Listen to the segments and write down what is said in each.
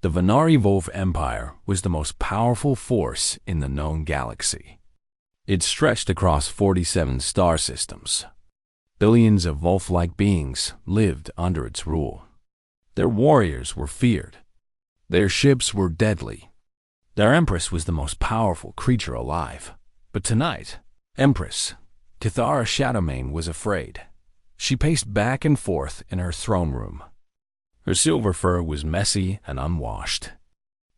The Venari Wolf Empire was the most powerful force in the known galaxy. It stretched across 47 star systems. Billions of wolf-like beings lived under its rule. Their warriors were feared. Their ships were deadly. Their Empress was the most powerful creature alive. But tonight, Empress, Kithara Shadowmane, was afraid. She paced back and forth in her throne room. Her silver fur was messy and unwashed.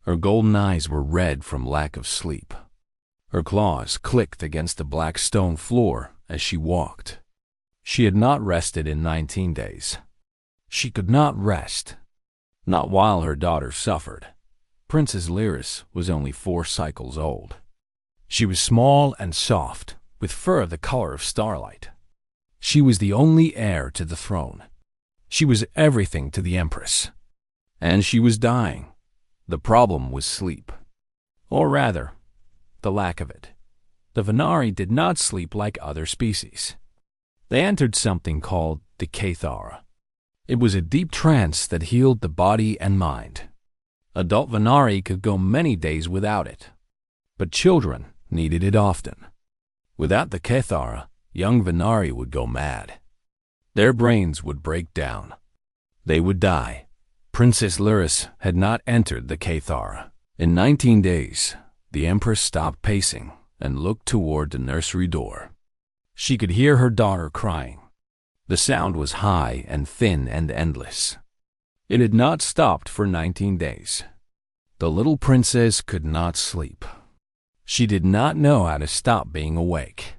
Her golden eyes were red from lack of sleep. Her claws clicked against the black stone floor as she walked. She had not rested in 19 days. She could not rest. Not while her daughter suffered. Princess Lyris was only 4 cycles old. She was small and soft, with fur the color of starlight. She was the only heir to the throne. She was everything to the Empress. And she was dying. The problem was sleep. Or rather, the lack of it. The Venari did not sleep like other species. They entered something called the Cathara. It was a deep trance that healed the body and mind. Adult Venari could go many days without it. But children needed it often. Without the Cathara, young Venari would go mad. Their brains would break down. They would die. Princess Lyris had not entered the Cathara. In 19 days, the Empress stopped pacing and looked toward the nursery door. She could hear her daughter crying. The sound was high and thin and endless. It had not stopped for 19 days. The little princess could not sleep. She did not know how to stop being awake.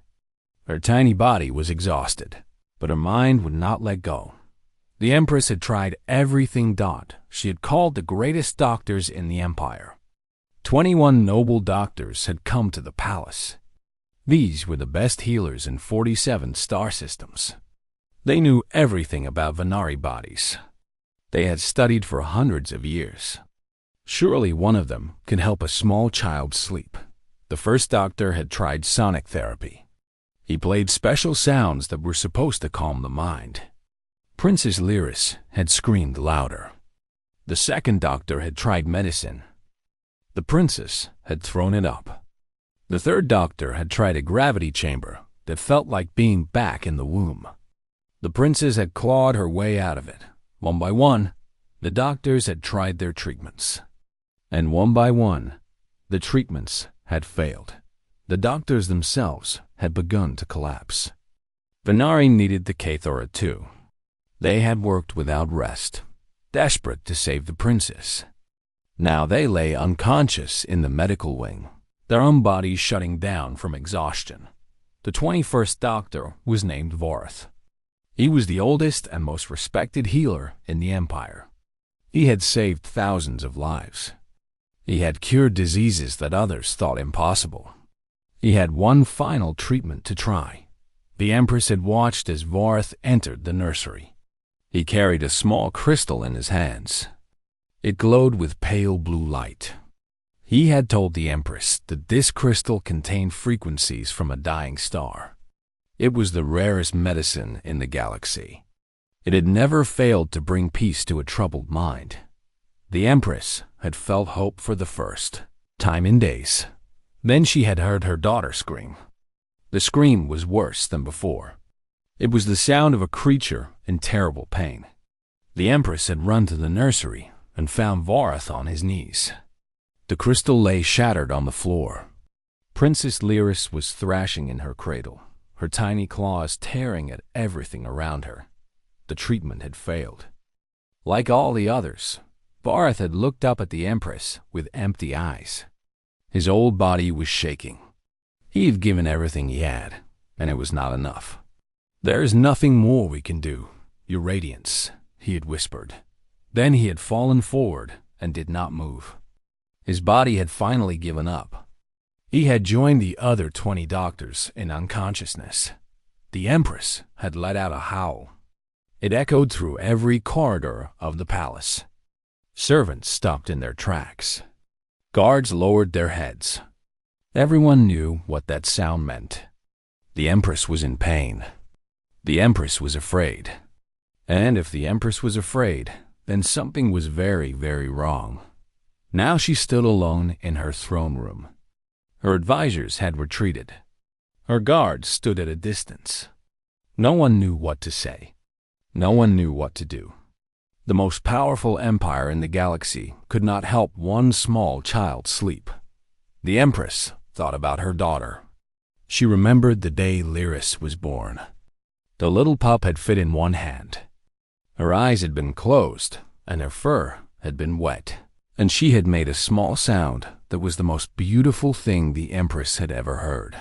Her tiny body was exhausted, but her mind would not let go. The Empress had tried everything. She had called the greatest doctors in the empire. 21 noble doctors had come to the palace. These were the best healers in 47 star systems. They knew everything about Venari bodies. They had studied for hundreds of years. Surely one of them could help a small child sleep. The first doctor had tried sonic therapy. He played special sounds that were supposed to calm the mind. Princess Lyris had screamed louder. The second doctor had tried medicine. The princess had thrown it up. The third doctor had tried a gravity chamber that felt like being back in the womb. The princess had clawed her way out of it. One by one, the doctors had tried their treatments. And one by one, the treatments had failed. The doctors themselves had begun to collapse. Venari needed the Cathara too. They had worked without rest, desperate to save the princess. Now they lay unconscious in the medical wing, their own bodies shutting down from exhaustion. The 21st doctor was named Vorath. He was the oldest and most respected healer in the empire. He had saved thousands of lives. He had cured diseases that others thought impossible. He had one final treatment to try. The Empress had watched as Vorath entered the nursery. He carried a small crystal in his hands. It glowed with pale blue light. He had told the Empress that this crystal contained frequencies from a dying star. It was the rarest medicine in the galaxy. It had never failed to bring peace to a troubled mind. The Empress had felt hope for the first time in days. Then she had heard her daughter scream. The scream was worse than before. It was the sound of a creature in terrible pain. The Empress had run to the nursery and found Vorath on his knees. The crystal lay shattered on the floor. Princess Lyris was thrashing in her cradle, her tiny claws tearing at everything around her. The treatment had failed. Like all the others, Vorath had looked up at the Empress with empty eyes. His old body was shaking. He had given everything he had, and it was not enough. "There is nothing more we can do, Your Radiance," he had whispered. Then he had fallen forward and did not move. His body had finally given up. He had joined the other 20 doctors in unconsciousness. The Empress had let out a howl. It echoed through every corridor of the palace. Servants stopped in their tracks. Guards lowered their heads. Everyone knew what that sound meant. The Empress was in pain. The Empress was afraid. And if the Empress was afraid, then something was very, very wrong. Now she stood alone in her throne room. Her advisors had retreated. Her guards stood at a distance. No one knew what to say. No one knew what to do. The most powerful empire in the galaxy could not help one small child sleep. The Empress thought about her daughter. She remembered the day Lyris was born. The little pup had fit in one hand. Her eyes had been closed, and her fur had been wet, and she had made a small sound that was the most beautiful thing the Empress had ever heard.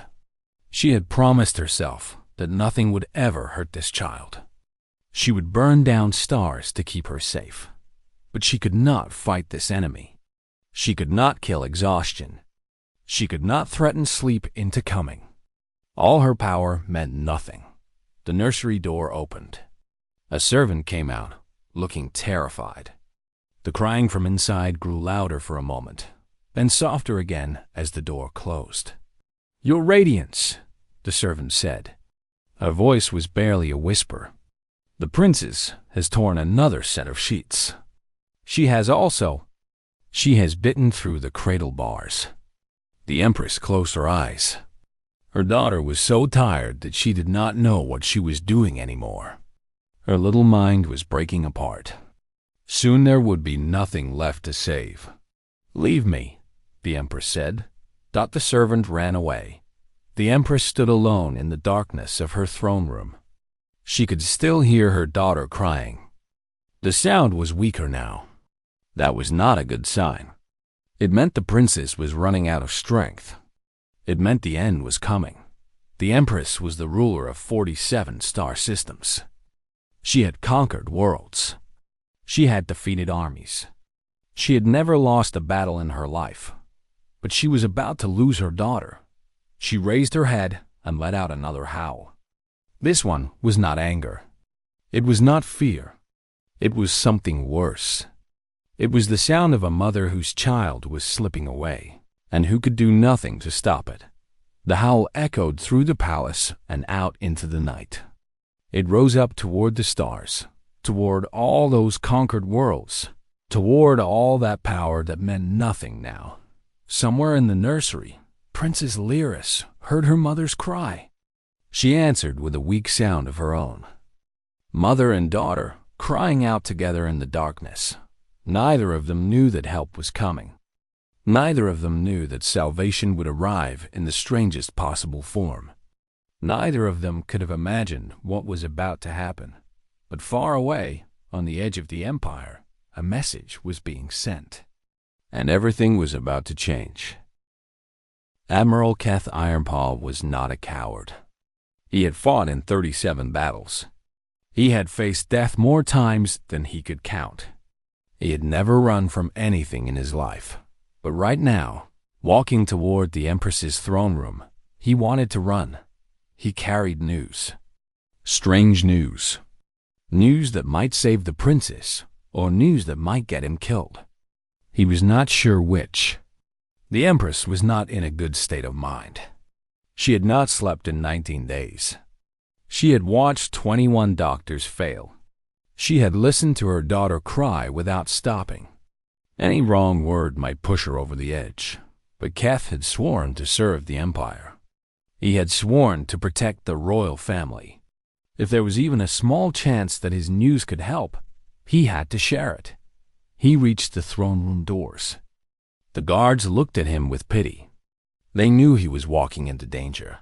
She had promised herself that nothing would ever hurt this child. She would burn down stars to keep her safe. But she could not fight this enemy. She could not kill exhaustion. She could not threaten sleep into coming. All her power meant nothing. The nursery door opened. A servant came out, looking terrified. The crying from inside grew louder for a moment, then softer again as the door closed. "Your Radiance," the servant said. Her voice was barely a whisper. "The princess has torn another set of sheets. She has bitten through the cradle bars." The Empress closed her eyes. Her daughter was so tired that she did not know what she was doing anymore. Her little mind was breaking apart. Soon there would be nothing left to save. "Leave me," the Empress said. The servant ran away. The Empress stood alone in the darkness of her throne room. She could still hear her daughter crying. The sound was weaker now. That was not a good sign. It meant the princess was running out of strength. It meant the end was coming. The Empress was the ruler of 47 star systems. She had conquered worlds. She had defeated armies. She had never lost a battle in her life. But she was about to lose her daughter. She raised her head and let out another howl. This one was not anger. It was not fear. It was something worse. It was the sound of a mother whose child was slipping away, and who could do nothing to stop it. The howl echoed through the palace and out into the night. It rose up toward the stars, toward all those conquered worlds, toward all that power that meant nothing now. Somewhere in the nursery, Princess Lyris heard her mother's cry. She answered with a weak sound of her own. Mother and daughter crying out together in the darkness. Neither of them knew that help was coming. Neither of them knew that salvation would arrive in the strangest possible form. Neither of them could have imagined what was about to happen. But far away, on the edge of the empire, a message was being sent. And everything was about to change. Admiral Keth Ironpaw was not a coward. He had fought in 37 battles. He had faced death more times than he could count. He had never run from anything in his life. But right now, walking toward the Empress's throne room, he wanted to run. He carried news. Strange news. News that might save the princess, or news that might get him killed. He was not sure which. The Empress was not in a good state of mind. She had not slept in 19 days. She had watched 21 doctors fail. She had listened to her daughter cry without stopping. Any wrong word might push her over the edge, but Keth had sworn to serve the Empire. He had sworn to protect the royal family. If there was even a small chance that his news could help, he had to share it. He reached the throne room doors. The guards looked at him with pity. They knew he was walking into danger.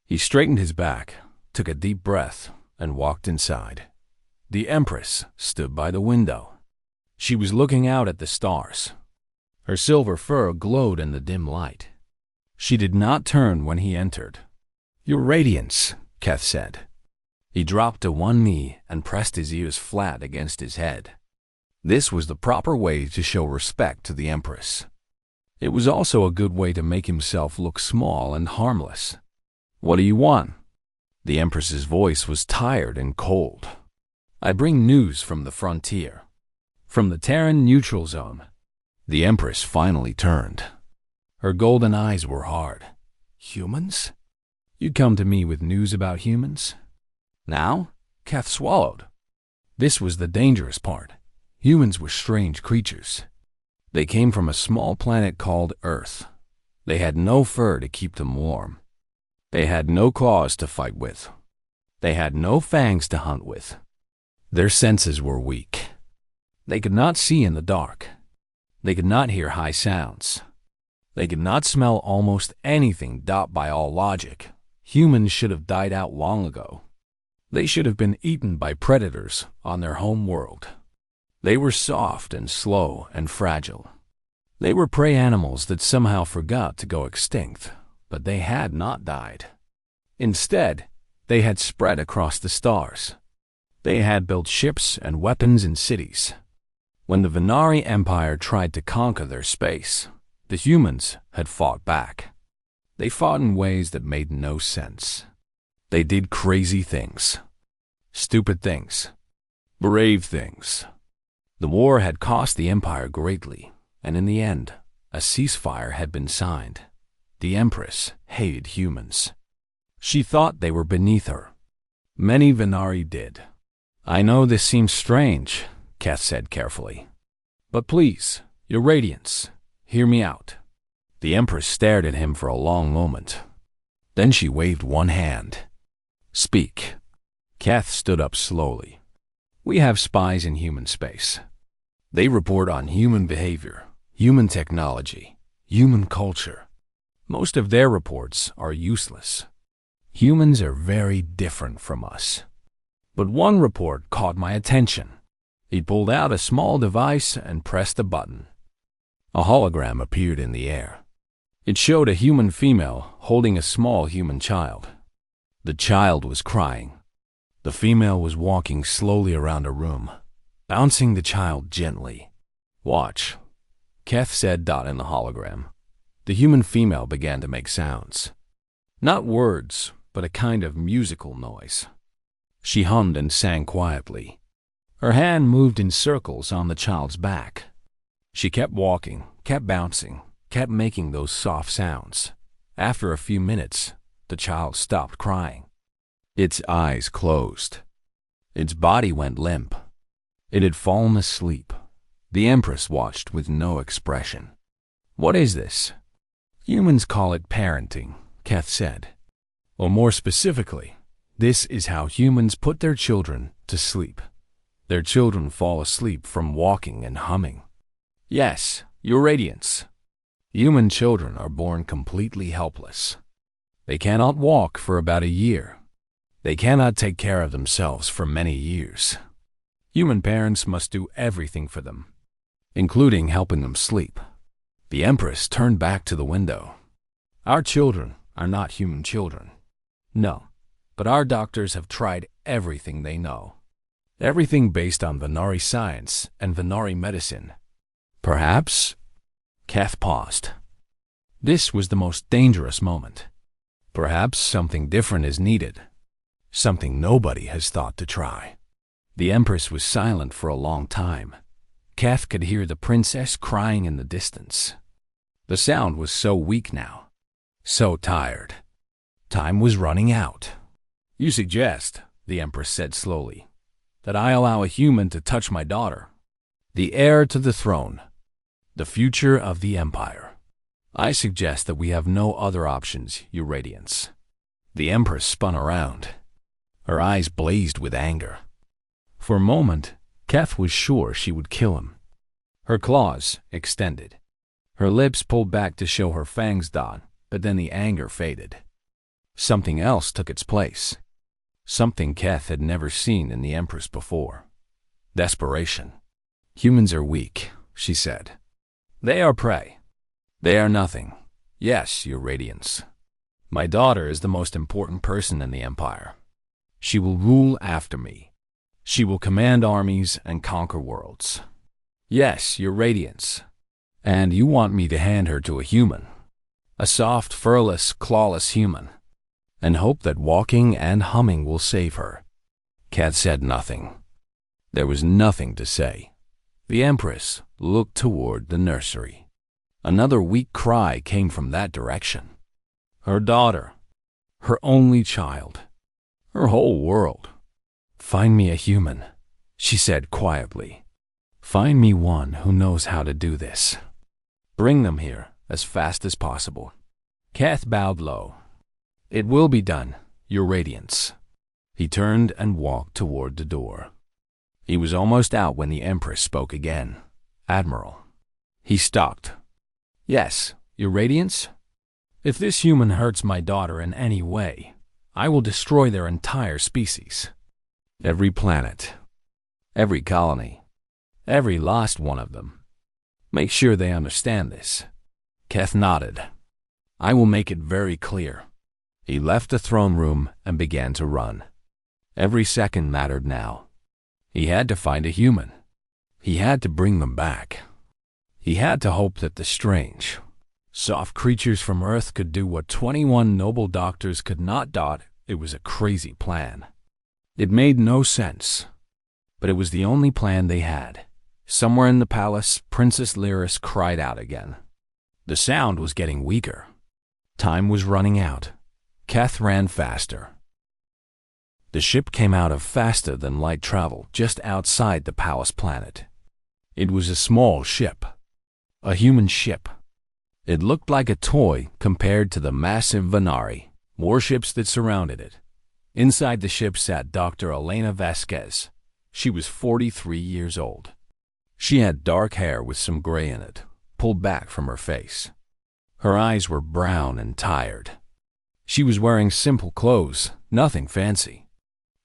He straightened his back, took a deep breath, and walked inside. The Empress stood by the window. She was looking out at the stars. Her silver fur glowed in the dim light. She did not turn when he entered. "Your Radiance," Keth said. He dropped to one knee and pressed his ears flat against his head. This was the proper way to show respect to the Empress. It was also a good way to make himself look small and harmless. "What do you want?" The Empress's voice was tired and cold. "I bring news from the frontier. From the Terran neutral zone." The Empress finally turned. Her golden eyes were hard. "Humans? You come to me with news about humans?" Now, Keth swallowed. This was the dangerous part. Humans were strange creatures. They came from a small planet called Earth. They had no fur to keep them warm. They had no claws to fight with. They had no fangs to hunt with. Their senses were weak. They could not see in the dark. They could not hear high sounds. They could not smell almost anything. By all logic, humans should have died out long ago. They should have been eaten by predators on their home world. They were soft and slow and fragile. They were prey animals that somehow forgot to go extinct, but they had not died. Instead, they had spread across the stars. They had built ships and weapons in cities. When the Venari Empire tried to conquer their space, the humans had fought back. They fought in ways that made no sense. They did crazy things, stupid things, brave things. The war had cost the Empire greatly, and in the end, a ceasefire had been signed. The Empress hated humans. She thought they were beneath her. Many Venari did. I know this seems strange, Keth said carefully. But please, Your Radiance, hear me out. The Empress stared at him for a long moment. Then she waved one hand. Speak. Keth stood up slowly. We have spies in human space. They report on human behavior, human technology, human culture. Most of their reports are useless. Humans are very different from us. But one report caught my attention. He pulled out a small device and pressed a button. A hologram appeared in the air. It showed a human female holding a small human child. The child was crying. The female was walking slowly around a room, bouncing the child gently. Watch, Keth said in the hologram. The human female began to make sounds. Not words, but a kind of musical noise. She hummed and sang quietly. Her hand moved in circles on the child's back. She kept walking, kept bouncing, kept making those soft sounds. After a few minutes, the child stopped crying. Its eyes closed. Its body went limp. It had fallen asleep. The Empress watched with no expression. What is this? Humans call it parenting, Keth said. Or more specifically, this is how humans put their children to sleep. Their children fall asleep from walking and humming. Yes, Your Radiance. Human children are born completely helpless. They cannot walk for about a year. They cannot take care of themselves for many years. Human parents must do everything for them, including helping them sleep. The Empress turned back to the window. Our children are not human children. No, but our doctors have tried everything they know. Everything based on Venari science and Venari medicine. Perhaps? Keth paused. This was the most dangerous moment. Perhaps something different is needed. Something nobody has thought to try. The Empress was silent for a long time. Keth could hear the princess crying in the distance. The sound was so weak now. So tired. Time was running out. You suggest, the Empress said slowly, that I allow a human to touch my daughter, the heir to the throne, the future of the Empire. I suggest that we have no other options, Your Radiance. The Empress spun around. Her eyes blazed with anger. For a moment, Keth was sure she would kill him. Her claws extended. Her lips pulled back to show her fangs, but then the anger faded. Something else took its place. Something Keth had never seen in the Empress before. Desperation. Humans are weak, she said. They are prey. They are nothing. Yes, Your Radiance. My daughter is the most important person in the Empire. She will rule after me. She will command armies and conquer worlds. Yes, Your Radiance. And you want me to hand her to a human. A soft, furless, clawless human. And hope that walking and humming will save her. Keth said nothing. There was nothing to say. The Empress looked toward the nursery. Another weak cry came from that direction. Her daughter. Her only child. Her whole world. Find me a human, she said quietly. Find me one who knows how to do this. Bring them here as fast as possible. Keth bowed low. It will be done, Your Radiance. He turned and walked toward the door. He was almost out when the Empress spoke again. Admiral. He stopped. Yes, Your Radiance? If this human hurts my daughter in any way, I will destroy their entire species. Every planet. Every colony. Every last one of them. Make sure they understand this. Keth nodded. I will make it very clear. He left the throne room and began to run. Every second mattered now. He had to find a human. He had to bring them back. He had to hope that the strange, soft creatures from Earth could do what 21 noble doctors could not. It was a crazy plan. It made no sense. But it was the only plan they had. Somewhere in the palace, Princess Lyris cried out again. The sound was getting weaker. Time was running out. Keth ran faster. The ship came out of faster than light travel just outside the palace planet. It was a small ship. A human ship. It looked like a toy compared to the massive Venari warships that surrounded it. Inside the ship sat Dr. Elena Vasquez. She was 43 years old. She had dark hair with some gray in it, pulled back from her face. Her eyes were brown and tired. She was wearing simple clothes, nothing fancy.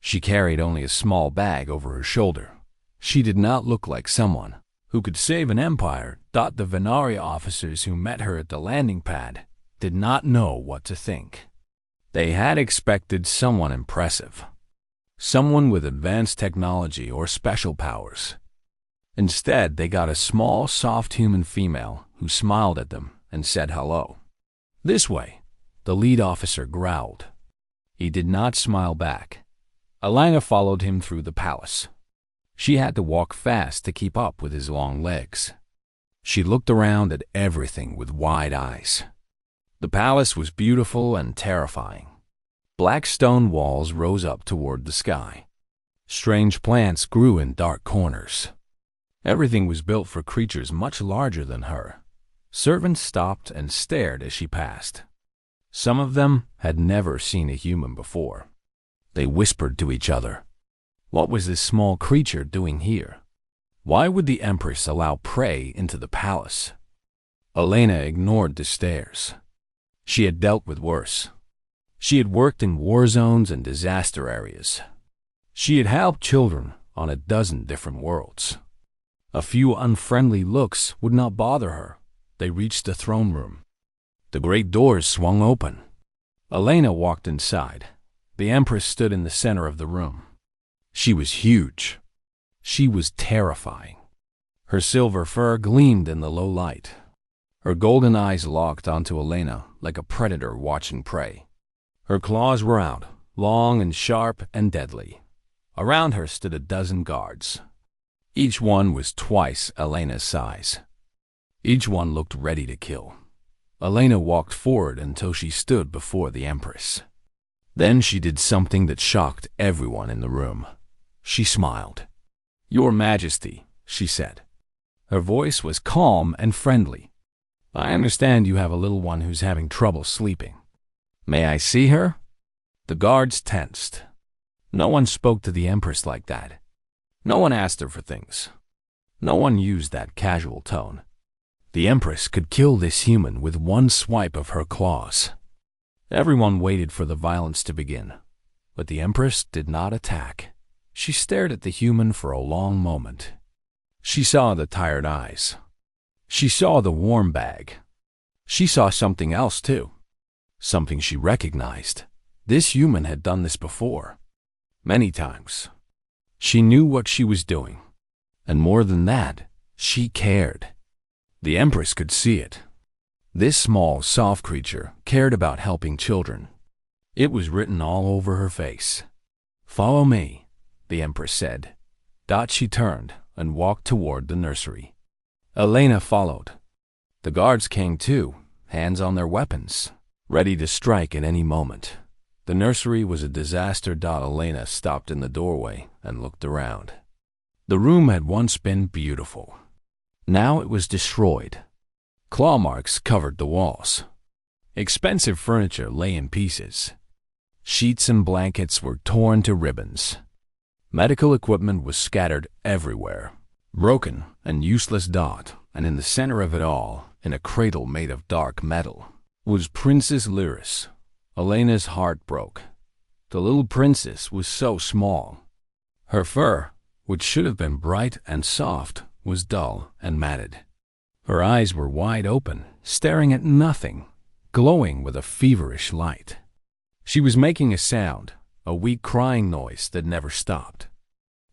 She carried only a small bag over her shoulder. She did not look like someone who could save an empire. The Venari officers who met her at the landing pad did not know what to think. They had expected someone impressive, someone with advanced technology or special powers. Instead, they got a small, soft human female who smiled at them and said hello. This way, the lead officer growled. He did not smile back. Elena followed him through the palace. She had to walk fast to keep up with his long legs. She looked around at everything with wide eyes. The palace was beautiful and terrifying. Black stone walls rose up toward the sky. Strange plants grew in dark corners. Everything was built for creatures much larger than her. Servants stopped and stared as she passed. Some of them had never seen a human before. They whispered to each other. What was this small creature doing here? Why would the Empress allow prey into the palace? Elena ignored the stares. She had dealt with worse. She had worked in war zones and disaster areas. She had helped children on a dozen different worlds. A few unfriendly looks would not bother her. They reached the throne room. The great doors swung open. Elena walked inside. The Empress stood in the center of the room. She was huge. She was terrifying. Her silver fur gleamed in the low light. Her golden eyes locked onto Elena like a predator watching prey. Her claws were out, long and sharp and deadly. Around her stood a dozen guards. Each one was twice Elena's size. Each one looked ready to kill. Elena walked forward until she stood before the Empress. Then she did something that shocked everyone in the room. She smiled. "Your Majesty," she said. Her voice was calm and friendly. "I understand you have a little one who's having trouble sleeping. May I see her?" The guards tensed. No one spoke to the Empress like that. No one asked her for things. No one used that casual tone. The Empress could kill this human with one swipe of her claws. Everyone waited for the violence to begin, but the Empress did not attack. She stared at the human for a long moment. She saw the tired eyes. She saw the warm bag. She saw something else too. Something she recognized. This human had done this before. Many times. She knew what she was doing. And more than that, she cared. The Empress could see it. This small, soft creature cared about helping children. It was written all over her face. "Follow me," the Empress said. She turned and walked toward the nursery. Elena followed. The guards came too, hands on their weapons, ready to strike at any moment. The nursery was a disaster. Elena stopped in the doorway and looked around. The room had once been beautiful. Now it was destroyed. Claw marks covered the walls. Expensive furniture lay in pieces. Sheets and blankets were torn to ribbons. Medical equipment was scattered everywhere, broken and useless dot, and in the center of it all, in a cradle made of dark metal, was Princess Lyris. Elena's heart broke. The little princess was so small. Her fur, which should have been bright and soft, was dull and matted. Her eyes were wide open, staring at nothing, glowing with a feverish light. She was making a sound, a weak crying noise that never stopped.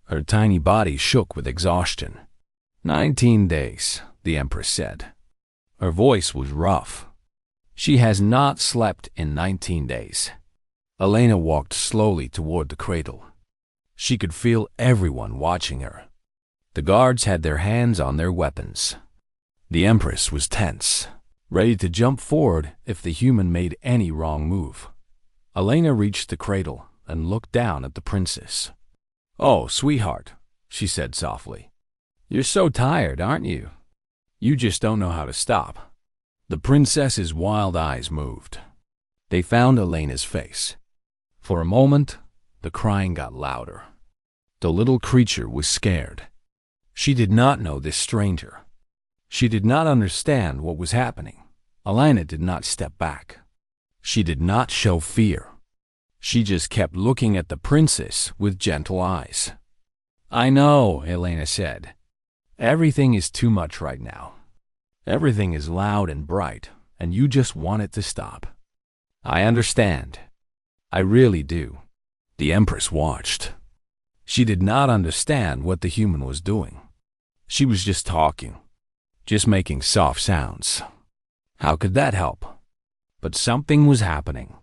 Her tiny body shook with exhaustion. 19 days, the Empress said. Her voice was rough. She has not slept in 19 days. Elena walked slowly toward the cradle. She could feel everyone watching her. The guards had their hands on their weapons. The Empress was tense, ready to jump forward if the human made any wrong move. Elena reached the cradle and looked down at the princess. "Oh, sweetheart," she said softly. "You're so tired, aren't you? You just don't know how to stop." The princess's wild eyes moved. They found Elena's face. For a moment, the crying got louder. The little creature was scared. She did not know this stranger. She did not understand what was happening. Elena did not step back. She did not show fear. She just kept looking at the princess with gentle eyes. "I know," Elena said. "Everything is too much right now. Everything is loud and bright, and you just want it to stop. I understand. I really do." The Empress watched. She did not understand what the human was doing. She was just talking, just making soft sounds. How could that help? But something was happening.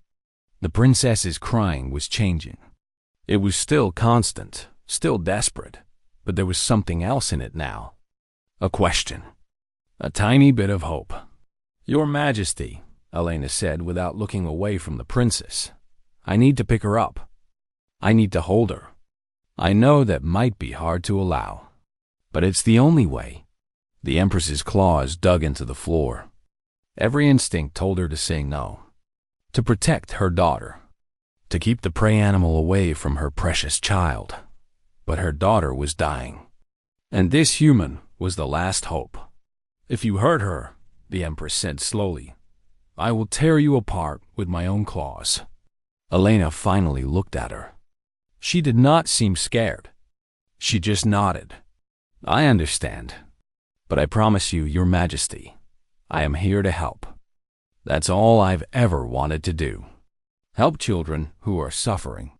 The princess's crying was changing. It was still constant, still desperate, but there was something else in it now. A question. A tiny bit of hope. "Your Majesty," Elena said without looking away from the princess, "I need to pick her up. I need to hold her. I know that might be hard to allow, but it's the only way." The Empress's claws dug into the floor. Every instinct told her to say no, to protect her daughter, to keep the prey animal away from her precious child. But her daughter was dying, and this human was the last hope. "If you hurt her," the Empress said slowly, "I will tear you apart with my own claws." Elena finally looked at her. She did not seem scared. She just nodded. "I understand. But I promise you, Your Majesty, I am here to help. That's all I've ever wanted to do. Help children who are suffering."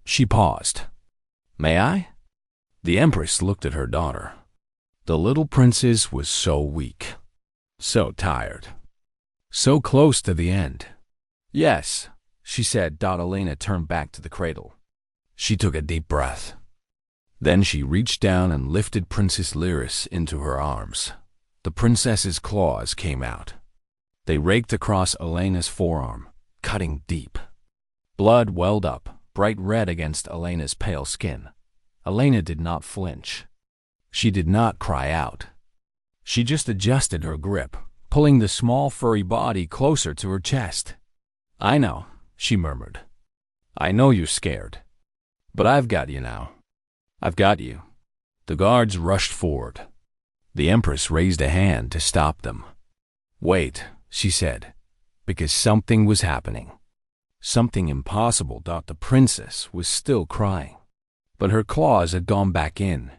She paused. "May I?" The Empress looked at her daughter. The little princess was so weak, so tired, so close to the end. "Yes," she said. Elena turned back to the cradle. She took a deep breath. Then she reached down and lifted Princess Lyris into her arms. The princess's claws came out. They raked across Elena's forearm, cutting deep. Blood welled up, bright red against Elena's pale skin. Elena did not flinch. She did not cry out. She just adjusted her grip, pulling the small furry body closer to her chest. "I know," she murmured. "I know you're scared. But I've got you now. I've got you." The guards rushed forward. The Empress raised a hand to stop them. "Wait," she said, because something was happening. Something impossible. The princess was still crying, but her claws had gone back in.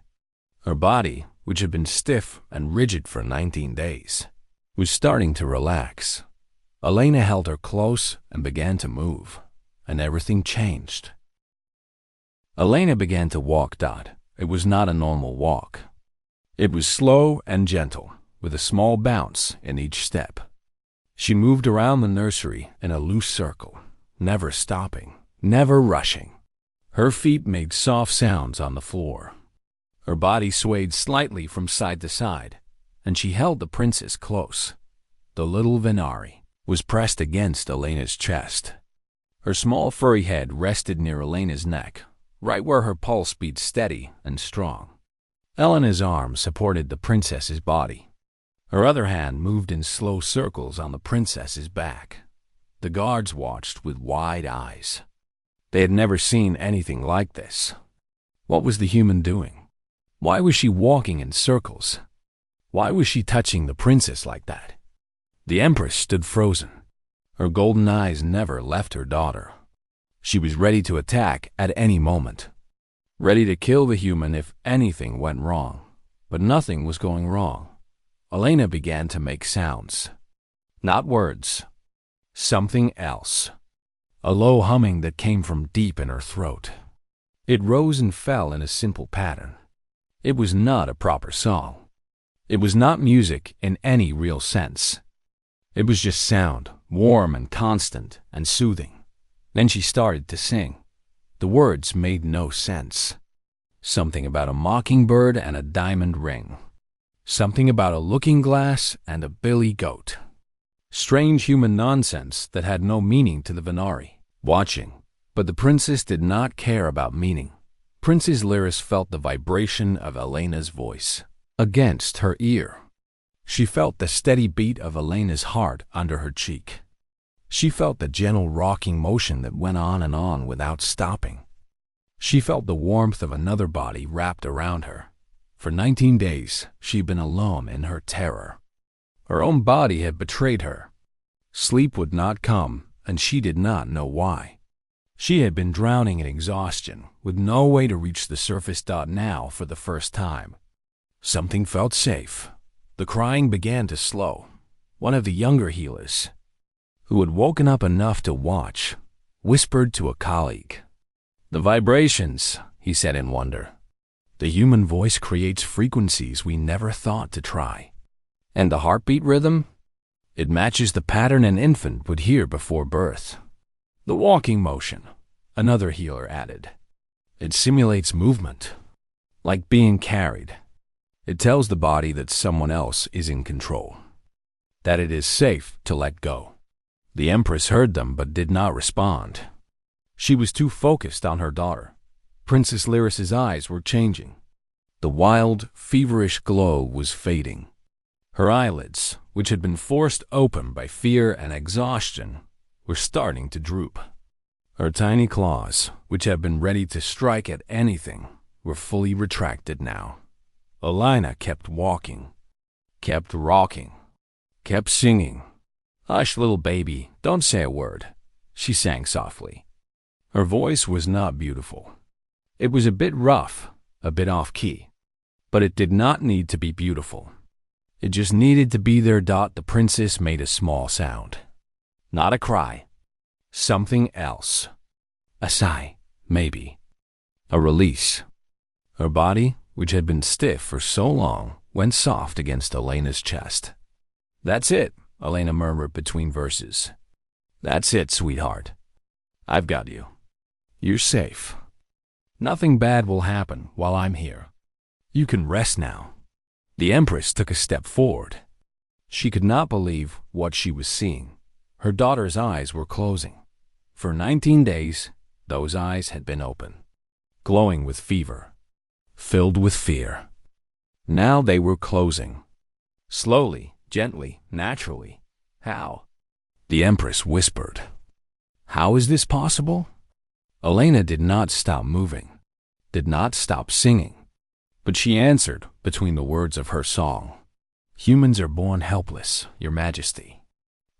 Her body, which had been stiff and rigid for 19 days, was starting to relax. Elena held her close and began to move, and everything changed. Elena began to walk. It was not a normal walk. It was slow and gentle, with a small bounce in each step. She moved around the nursery in a loose circle, never stopping, never rushing. Her feet made soft sounds on the floor. Her body swayed slightly from side to side, and she held the princess close. The little Venari was pressed against Elena's chest. Her small furry head rested near Elena's neck, right where her pulse beat steady and strong. Elena's arm supported the princess's body. Her other hand moved in slow circles on the princess's back. The guards watched with wide eyes. They had never seen anything like this. What was the human doing? Why was she walking in circles? Why was she touching the princess like that? The Empress stood frozen. Her golden eyes never left her daughter. She was ready to attack at any moment, ready to kill the human if anything went wrong. But nothing was going wrong. Elena began to make sounds. Not words. Something else. A low humming that came from deep in her throat. It rose and fell in a simple pattern. It was not a proper song. It was not music in any real sense. It was just sound, warm and constant and soothing. Then she started to sing. The words made no sense. Something about a mockingbird and a diamond ring. Something about a looking glass and a billy goat. Strange human nonsense that had no meaning to the Venari, watching. But the princess did not care about meaning. Princess Lyris felt the vibration of Elena's voice against her ear. She felt the steady beat of Elena's heart under her cheek. She felt the gentle rocking motion that went on and on without stopping. She felt the warmth of another body wrapped around her. For 19 days, she'd been alone in her terror. Her own body had betrayed her. Sleep would not come, and she did not know why. She had been drowning in exhaustion, with no way to reach the surface. Now, for the first time, something felt safe. The crying began to slow. One of the younger healers, who had woken up enough to watch, whispered to a colleague. "The vibrations," he said in wonder. "The human voice creates frequencies we never thought to try. And the heartbeat rhythm? It matches the pattern an infant would hear before birth. The walking motion," another healer added. "It simulates movement, like being carried. It tells the body that someone else is in control, that it is safe to let go." The Empress heard them but did not respond. She was too focused on her daughter. Princess Lyris's eyes were changing. The wild, feverish glow was fading. Her eyelids, which had been forced open by fear and exhaustion, were starting to droop. Her tiny claws, which had been ready to strike at anything, were fully retracted now. Elena kept walking, kept rocking, kept singing. "Hush, little baby, don't say a word," she sang softly. Her voice was not beautiful. It was a bit rough, a bit off-key. But it did not need to be beautiful. It just needed to be there. The princess made a small sound. Not a cry. Something else. A sigh, maybe. A release. Her body, which had been stiff for so long, went soft against Elena's chest. "That's it," Elena murmured between verses. "That's it, sweetheart. I've got you. You're safe. Nothing bad will happen while I'm here. You can rest now." The Empress took a step forward. She could not believe what she was seeing. Her daughter's eyes were closing. For 19 days, those eyes had been open, glowing with fever, filled with fear. Now they were closing. Slowly, gently, naturally. "How?" The Empress whispered. "How is this possible?" Elena did not stop moving, did not stop singing. But she answered between the words of her song. "Humans are born helpless, Your Majesty.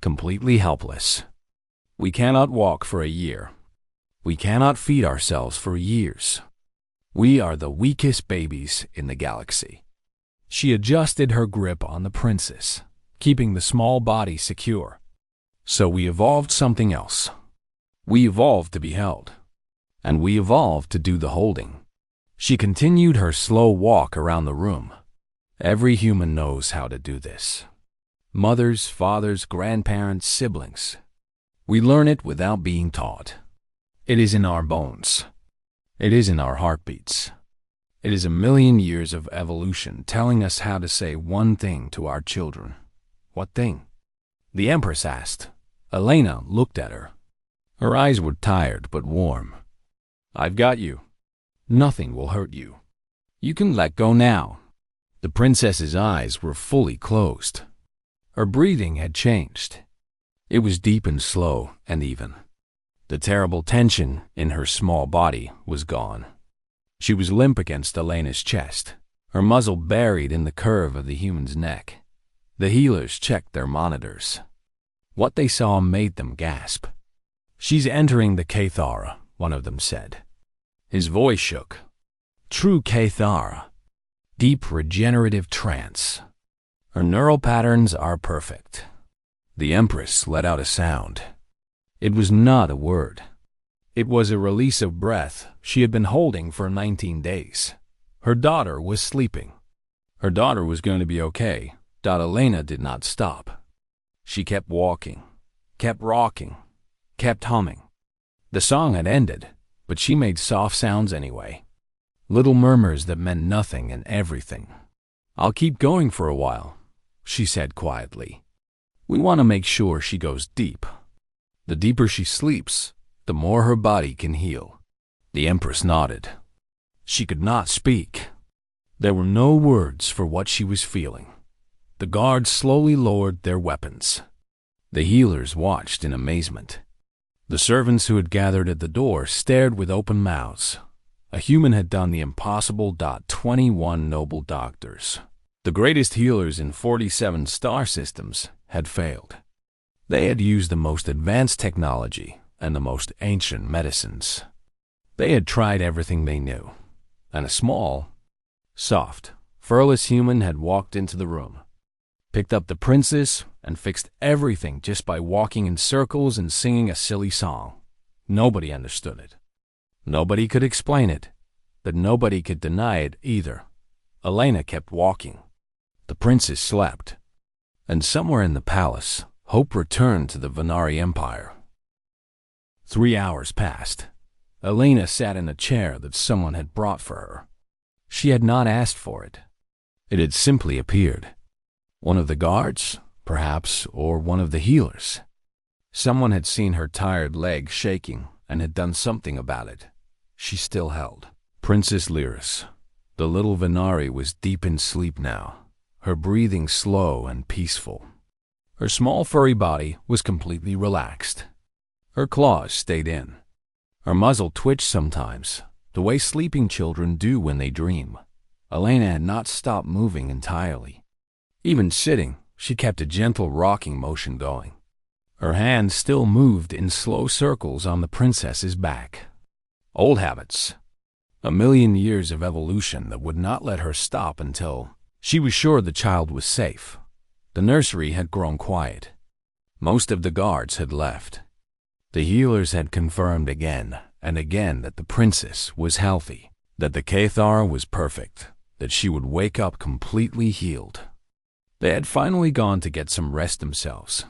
Completely helpless. We cannot walk for a year. We cannot feed ourselves for years. We are the weakest babies in the galaxy." She adjusted her grip on the princess, keeping the small body secure. "So we evolved something else. We evolved to be held. And we evolved to do the holding." She continued her slow walk around the room. "Every human knows how to do this. Mothers, fathers, grandparents, siblings. We learn it without being taught. It is in our bones. It is in our heartbeats. It is a million years of evolution telling us how to say one thing to our children." "What thing?" the Empress asked. Elena looked at her. Her eyes were tired but warm. "I've got you. Nothing will hurt you. You can let go now." The princess's eyes were fully closed. Her breathing had changed. It was deep and slow and even. The terrible tension in her small body was gone. She was limp against Elena's chest, her muzzle buried in the curve of the human's neck. The healers checked their monitors. What they saw made them gasp. "She's entering the Cathara," one of them said. His voice shook. "True Cathara. Deep regenerative trance. Her neural patterns are perfect." The Empress let out a sound. It was not a word. It was a release of breath she had been holding for 19 days. Her daughter was sleeping. Her daughter was going to be okay. Elena did not stop. She kept walking, kept rocking, kept humming. The song had ended, but she made soft sounds anyway. Little murmurs that meant nothing and everything. "I'll keep going for a while," she said quietly. "We want to make sure she goes deep. The deeper she sleeps, the more her body can heal." The Empress nodded. She could not speak. There were no words for what she was feeling. The guards slowly lowered their weapons. The healers watched in amazement. The servants who had gathered at the door stared with open mouths. A human had done the impossible. 21 noble doctors, the greatest healers in 47 star systems, had failed. They had used the most advanced technology and the most ancient medicines. They had tried everything they knew, and a small, soft, furless human had walked into the room, picked up the princess, and fixed everything just by walking in circles and singing a silly song. Nobody understood it. Nobody could explain it, but nobody could deny it either. Elena kept walking. The princess slept. And somewhere in the palace, hope returned to the Venari Empire. 3 hours passed. Elena sat in a chair that someone had brought for her. She had not asked for it. It had simply appeared. One of the guards, perhaps, or one of the healers. Someone had seen her tired leg shaking and had done something about it. She still held. Princess Lyris. The little Venari was deep in sleep now, her breathing slow and peaceful. Her small furry body was completely relaxed. Her claws stayed in. Her muzzle twitched sometimes, the way sleeping children do when they dream. Elena had not stopped moving entirely. Even sitting, she kept a gentle rocking motion going. Her hands still moved in slow circles on the princess's back. Old habits. A million years of evolution that would not let her stop until she was sure the child was safe. The nursery had grown quiet. Most of the guards had left. The healers had confirmed again and again that the princess was healthy, that the Cathar was perfect, that she would wake up completely healed. They had finally gone to get some rest themselves.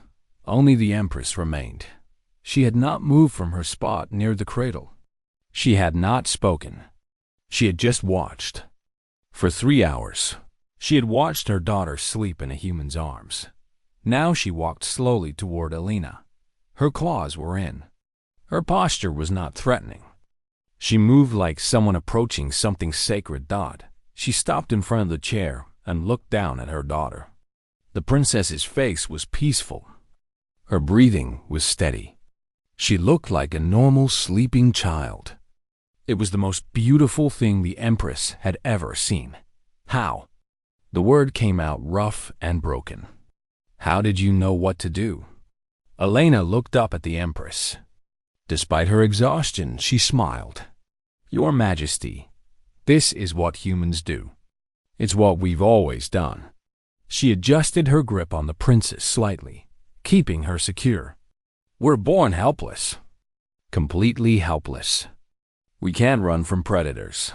Only the Empress remained. She had not moved from her spot near the cradle. She had not spoken. She had just watched. For 3 hours, she had watched her daughter sleep in a human's arms. Now she walked slowly toward Elena. Her claws were in. Her posture was not threatening. She moved like someone approaching something sacred. She stopped in front of the chair and looked down at her daughter. The princess's face was peaceful. Her breathing was steady. She looked like a normal sleeping child. It was the most beautiful thing the Empress had ever seen. "How?" The word came out rough and broken. "How did you know what to do?" Elena looked up at the Empress. Despite her exhaustion, she smiled. "Your Majesty, this is what humans do. It's what we've always done." She adjusted her grip on the princess slightly, keeping her secure. "We're born helpless. Completely helpless. We can't run from predators.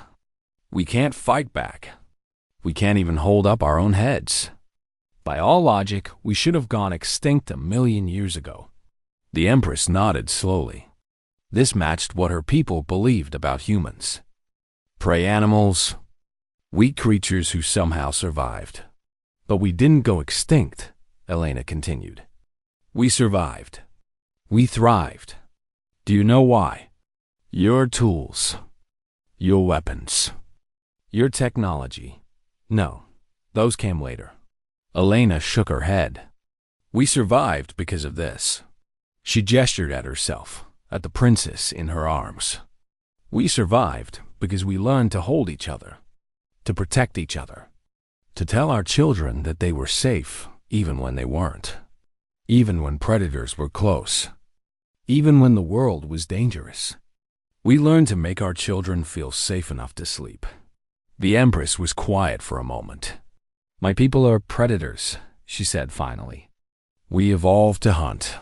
We can't fight back. We can't even hold up our own heads. By all logic, we should have gone extinct a million years ago." The Empress nodded slowly. This matched what her people believed about humans. Prey animals, weak creatures who somehow survived. "But we didn't go extinct," Elena continued. "We survived. We thrived. Do you know why? Your tools, your weapons, Your technology. No, those came later. Elena shook her head. We survived because of this. She gestured at herself, at the princess in her arms. We survived because we learned to hold each other, to protect each other, to tell our children that they were safe even when they weren't, even when predators were close, even when the world was dangerous. We learned to make our children feel safe enough to sleep. The Empress was quiet for a moment. My people are predators, she said finally. We evolved to hunt,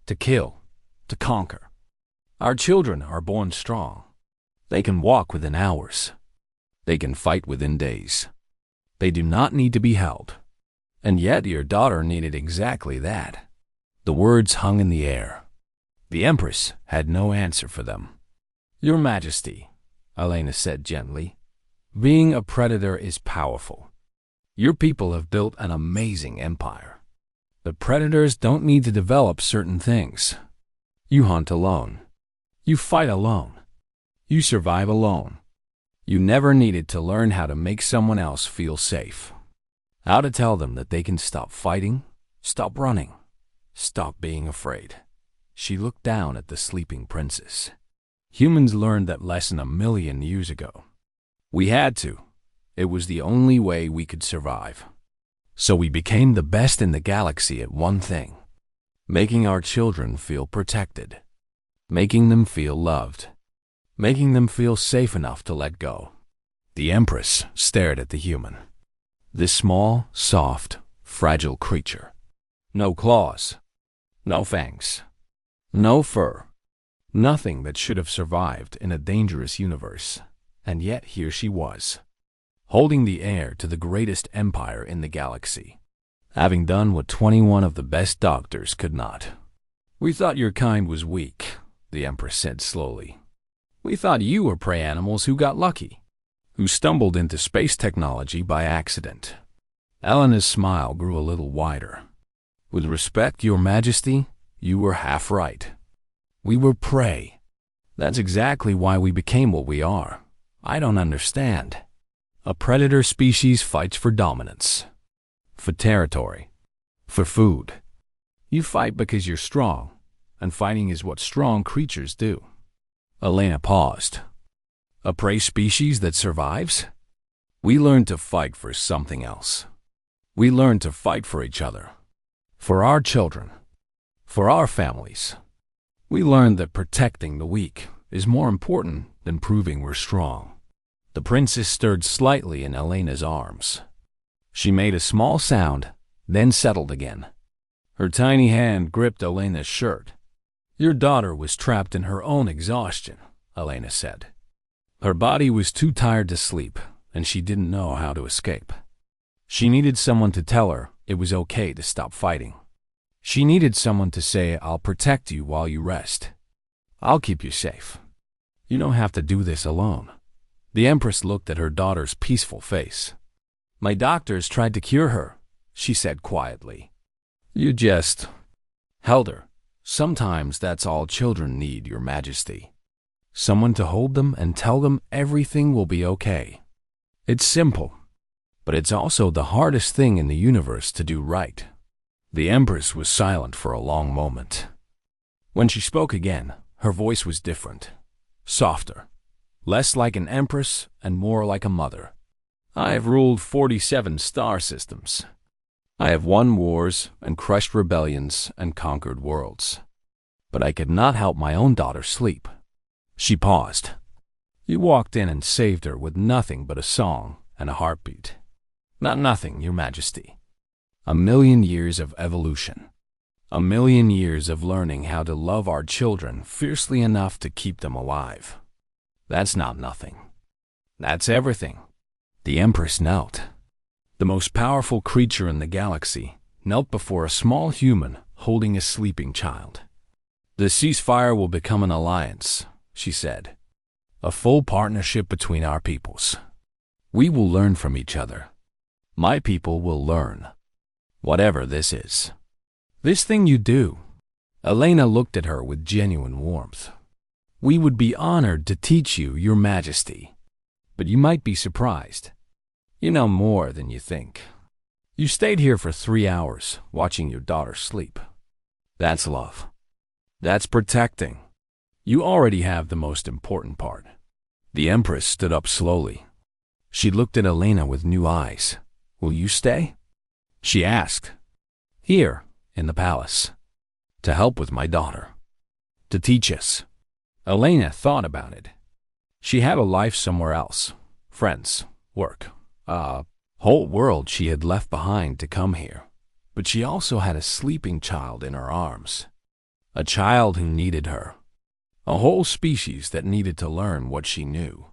to kill, to conquer. Our children are born strong. They can walk within hours. They can fight within days. They do not need to be held. And yet your daughter needed exactly that. The words hung in the air. The Empress had no answer for them. Your Majesty, Elena said gently, being a predator is powerful. Your people have built an amazing empire. But predators don't need to develop certain things. You hunt alone. You fight alone. You survive alone. You never needed to learn how to make someone else feel safe. How to tell them that they can stop fighting, stop running, stop being afraid. She looked down at the sleeping princess. Humans learned that lesson 1,000,000 years ago. We had to. It was the only way we could survive. So we became the best in the galaxy at one thing: making our children feel protected, making them feel loved, making them feel safe enough to let go. The Empress stared at the human. This small, soft, fragile creature. No claws, no fangs, no fur, nothing that should have survived in a dangerous universe. And yet here she was, holding the heir to the greatest empire in the galaxy, having done what 21 of the best doctors could not. We thought your kind was weak, the Empress said slowly. We thought you were prey animals who got lucky, who stumbled into space technology by accident. Elena's smile grew a little wider. With respect, Your Majesty, you were half right. We were prey. That's exactly why we became what we are. I don't understand. A predator species fights for dominance, for territory, for food. You fight because you're strong, and fighting is what strong creatures do. Elena paused. A prey species that survives? We learned to fight for something else. We learned to fight for each other, for our children, for our families. We learned that protecting the weak is more important than proving we're strong. The princess stirred slightly in Elena's arms. She made a small sound, then settled again. Her tiny hand gripped Elena's shirt. Your daughter was trapped in her own exhaustion, Elena said. Her body was too tired to sleep, and she didn't know how to escape. She needed someone to tell her it was okay to stop fighting. She needed someone to say, I'll protect you while you rest. I'll keep you safe. You don't have to do this alone. The Empress looked at her daughter's peaceful face. My doctors tried to cure her, she said quietly. You just held her. Sometimes that's all children need, Your Majesty. Someone to hold them and tell them everything will be okay. It's simple, but it's also the hardest thing in the universe to do right. The Empress was silent for a long moment. When she spoke again, her voice was different, softer, less like an empress and more like a mother. I have ruled 47 star systems. I have won wars and crushed rebellions and conquered worlds. But I could not help my own daughter sleep. She paused. You walked in and saved her with nothing but a song and a heartbeat. Not nothing, Your Majesty. 1,000,000 years of evolution. 1,000,000 years of learning how to love our children fiercely enough to keep them alive. That's not nothing. That's everything. The Empress knelt. The most powerful creature in the galaxy knelt before a small human holding a sleeping child. The ceasefire will become an alliance, she said. A full partnership between our peoples. We will learn from each other. My people will learn. Whatever this is. This thing you do. Elena looked at her with genuine warmth. We would be honored to teach you, Your Majesty. But you might be surprised. You know more than you think. You stayed here for 3 hours, watching your daughter sleep. That's love. That's protecting. You already have the most important part. The Empress stood up slowly. She looked at Elena with new eyes. Will you stay? She asked. Here, in the palace. To help with my daughter. To teach us. Elena thought about it. She had a life somewhere else. Friends, work, a whole world she had left behind to come here. But she also had a sleeping child in her arms. A child who needed her. A whole species that needed to learn what she knew.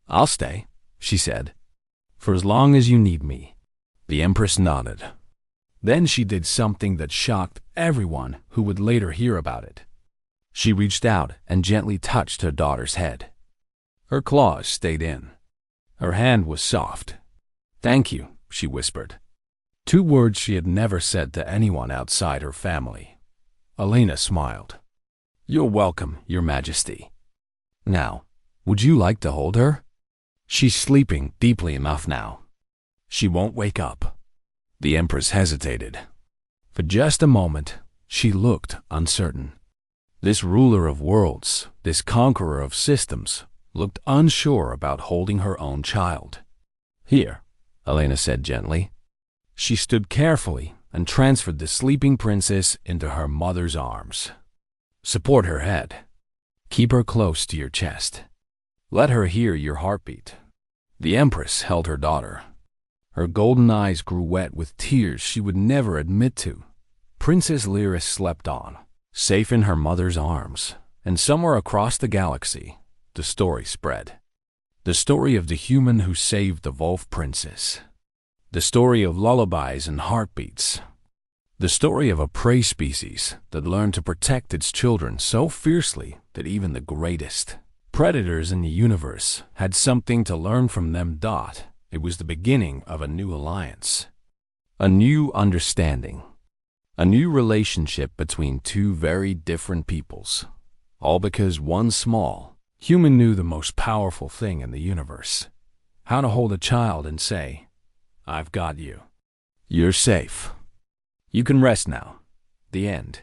I'll stay, she said. For as long as you need me. The Empress nodded. Then she did something that shocked everyone who would later hear about it. She reached out and gently touched her daughter's head. Her claws stayed in. Her hand was soft. Thank you, she whispered. 2 words she had never said to anyone outside her family. Elena smiled. You're welcome, Your Majesty. Now, would you like to hold her? She's sleeping deeply enough now. She won't wake up. The Empress hesitated. For just a moment, she looked uncertain. This ruler of worlds, this conqueror of systems, looked unsure about holding her own child. Here, Elena said gently. She stood carefully and transferred the sleeping princess into her mother's arms. Support her head. Keep her close to your chest. Let her hear your heartbeat. The Empress held her daughter. Her golden eyes grew wet with tears she would never admit to. Princess Lyris slept on, safe in her mother's arms, and somewhere across the galaxy, the story spread. The story of the human who saved the Wolf Princess. The story of lullabies and heartbeats. The story of a prey species that learned to protect its children so fiercely that even the greatest predators in the universe had something to learn from them. It was the beginning of a new alliance. A new understanding. A new relationship between 2 very different peoples. All because one small human knew the most powerful thing in the universe. How to hold a child and say, I've got you. You're safe. You can rest now. The end.